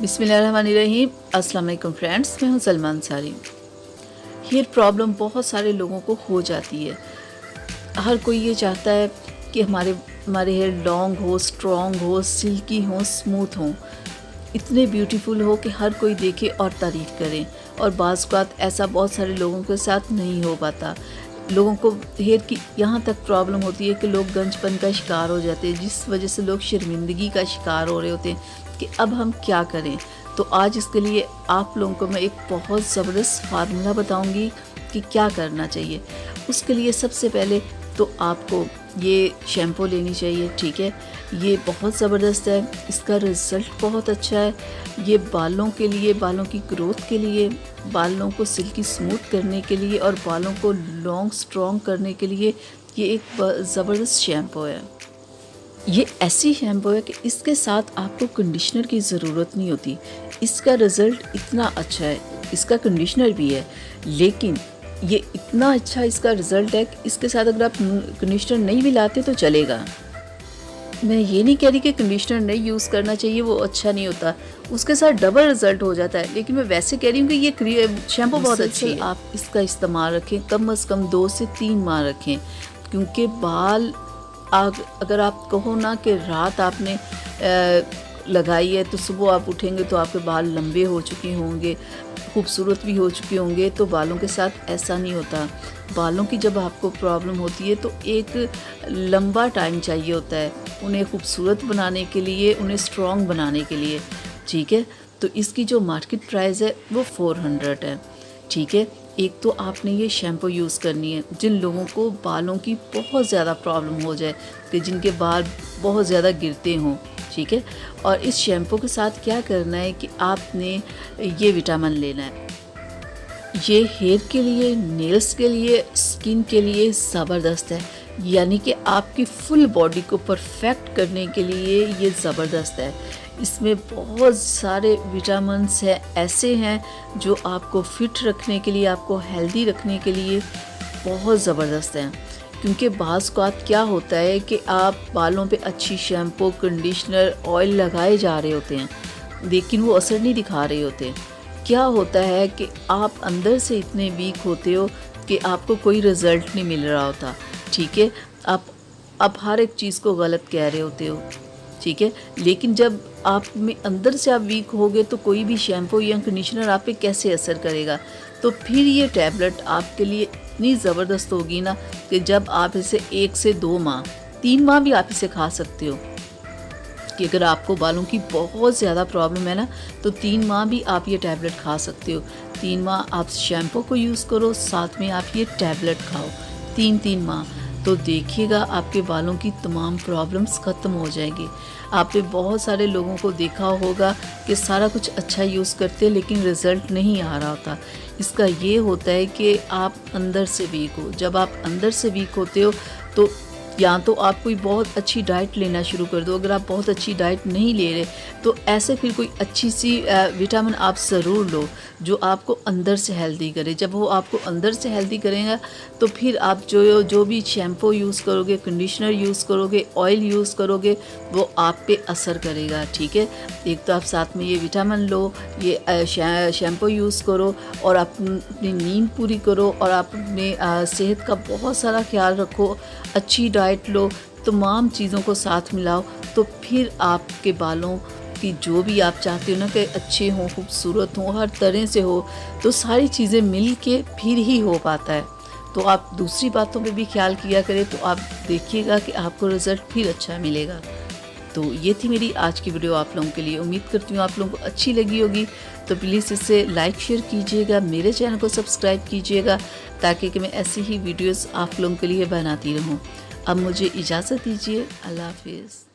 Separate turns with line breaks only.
बिस्मिल्लाहिर्रहमानिर्रहीम। अस्सलाम वालेकुम फ्रेंड्स, मैं हूं सलमा अंसारी। हेयर प्रॉब्लम बहुत सारे लोगों को हो जाती है। हर कोई ये चाहता है कि हमारे हेयर लॉन्ग हो, स्ट्रॉन्ग हो, सिल्की हो, स्मूथ हो, इतने ब्यूटीफुल हो कि हर कोई देखे और तारीफ़ करे। और बाज़ औक़ात ऐसा बहुत सारे लोगों के साथ नहीं हो पाता। लोगों को हेयर की यहाँ तक प्रॉब्लम होती है कि लोग गंजपन का शिकार हो जाते हैं, जिस वजह से लोग शर्मिंदगी का शिकार हो रहे होते हैं कि अब हम क्या करें। तो आज इसके लिए आप लोगों को मैं एक बहुत ज़बरदस्त फार्मूला बताऊंगी कि क्या करना चाहिए। उसके लिए सबसे पहले तो आपको ये शैम्पू लेनी चाहिए, ठीक है। ये बहुत ज़बरदस्त है, इसका रिज़ल्ट बहुत अच्छा है। ये बालों के लिए, बालों की ग्रोथ के लिए, बालों को सिल्की स्मूथ करने के लिए और बालों को लॉन्ग स्ट्रॉन्ग करने के लिए ये एक ज़बरदस्त शैम्पू है। ये ऐसी शैम्पू है कि इसके साथ आपको कंडीशनर की ज़रूरत नहीं होती। इसका रिज़ल्ट इतना अच्छा है, इसका कंडीशनर भी है, लेकिन ये इतना अच्छा इसका रिज़ल्ट है कि इसके साथ अगर आप कंडीशनर नहीं भी लाते तो चलेगा। मैं ये नहीं कह रही कि कंडीशनर नहीं यूज़ करना चाहिए, वो अच्छा नहीं होता, उसके साथ डबल रिज़ल्ट हो जाता है। लेकिन मैं वैसे कह रही हूँ कि ये शैम्पू बहुत अच्छी है। आप इसका इस्तेमाल रखें, कम से कम 2 से 3 माह रखें, क्योंकि बाल अगर आप कहो ना कि रात आपने लगाई है तो सुबह आप उठेंगे तो आपके बाल लंबे हो चुके होंगे, खूबसूरत भी हो चुके होंगे। तो बालों के साथ ऐसा नहीं होता। बालों की जब आपको प्रॉब्लम होती है तो एक लंबा टाइम चाहिए होता है उन्हें खूबसूरत बनाने के लिए, उन्हें स्ट्रॉन्ग बनाने के लिए, ठीक है। तो इसकी जो मार्केट प्राइस है वो 400 है, ठीक है। एक तो आपने ये शैम्पू यूज़ करनी है जिन लोगों को बालों की बहुत ज़्यादा प्रॉब्लम हो जाए, कि जिनके बाल बहुत ज़्यादा गिरते हों, ठीक है। और इस शैम्पू के साथ क्या करना है कि आपने ये विटामिन लेना है। ये हेयर के लिए, नेल्स के लिए, स्किन के लिए ज़बरदस्त है, यानी कि आपकी फुल बॉडी को परफेक्ट करने के लिए ये ज़बरदस्त है। इसमें बहुत सारे विटामिन्स हैं, ऐसे हैं जो आपको फिट रखने के लिए, आपको हेल्दी रखने के लिए बहुत ज़बरदस्त हैं। क्योंकि बाज़ औक़ात क्या होता है कि आप बालों पे अच्छी शैम्पू, कंडीशनर, ऑयल लगाए जा रहे होते हैं, लेकिन वो असर नहीं दिखा रहे होते। क्या होता है कि आप अंदर से इतने वीक होते हो कि आपको कोई रिज़ल्ट नहीं मिल रहा होता, ठीक है। आप हर एक चीज़ को गलत कह रहे होते हो, ठीक है। लेकिन जब आप में अंदर से आप वीक होगे तो कोई भी शैम्पू या कंडीशनर आप पे कैसे असर करेगा। तो फिर ये टैबलेट आपके लिए इतनी ज़बरदस्त होगी ना कि जब आप इसे 1 से 2 माह, 3 माह भी आप इसे खा सकते हो। कि अगर आपको बालों की बहुत ज़्यादा प्रॉब्लम है ना तो 3 माह भी आप ये टैबलेट खा सकते हो। 3 माह आप शैम्पू को यूज़ करो, साथ में आप ये टैबलेट खाओ 3-3 माह, तो देखिएगा आपके बालों की तमाम प्रॉब्लम्स ख़त्म हो जाएंगी। आपने बहुत सारे लोगों को देखा होगा कि सारा कुछ अच्छा यूज़ करते लेकिन रिज़ल्ट नहीं आ रहा होता। इसका ये होता है कि आप अंदर से वीक हो। जब आप अंदर से वीक होते हो तो या तो आप कोई बहुत अच्छी डाइट लेना शुरू कर दो। अगर आप बहुत अच्छी डाइट नहीं ले रहे तो ऐसे फिर कोई अच्छी सी विटामिन आप ज़रूर लो जो आपको अंदर से हेल्दी करे। जब वो आपको अंदर से हेल्दी करेगा तो फिर आप जो भी शैम्पू यूज़ करोगे, कंडीशनर यूज़ करोगे, ऑयल यूज़ करोगे, वो आप पे असर करेगा, ठीक है। एक तो आप साथ में ये विटामिन लो, ये शैम्पू यूज़ करो और अपनी नींद पूरी करो और आप अपने सेहत का बहुत सारा ख्याल रखो, अच्छी डाइट लो, तमाम चीज़ों को साथ मिलाओ, तो फिर आपके बालों की जो भी आप चाहते हो ना कि अच्छे हों, खूबसूरत हों, हर तरह से हो, तो सारी चीज़ें मिल के फिर ही हो पाता है। तो आप दूसरी बातों पे भी ख्याल किया करें तो आप देखिएगा कि आपको रिज़ल्ट फिर अच्छा मिलेगा। तो ये थी मेरी आज की वीडियो आप लोगों के लिए। उम्मीद करती हूँ आप लोगों को अच्छी लगी होगी। तो प्लीज़ इसे लाइक शेयर कीजिएगा, मेरे चैनल को सब्सक्राइब कीजिएगा ताकि कि मैं ऐसी ही वीडियोस आप लोगों के लिए बनाती रहूँ। अब मुझे इजाज़त दीजिए, अल्लाह हाफिज़।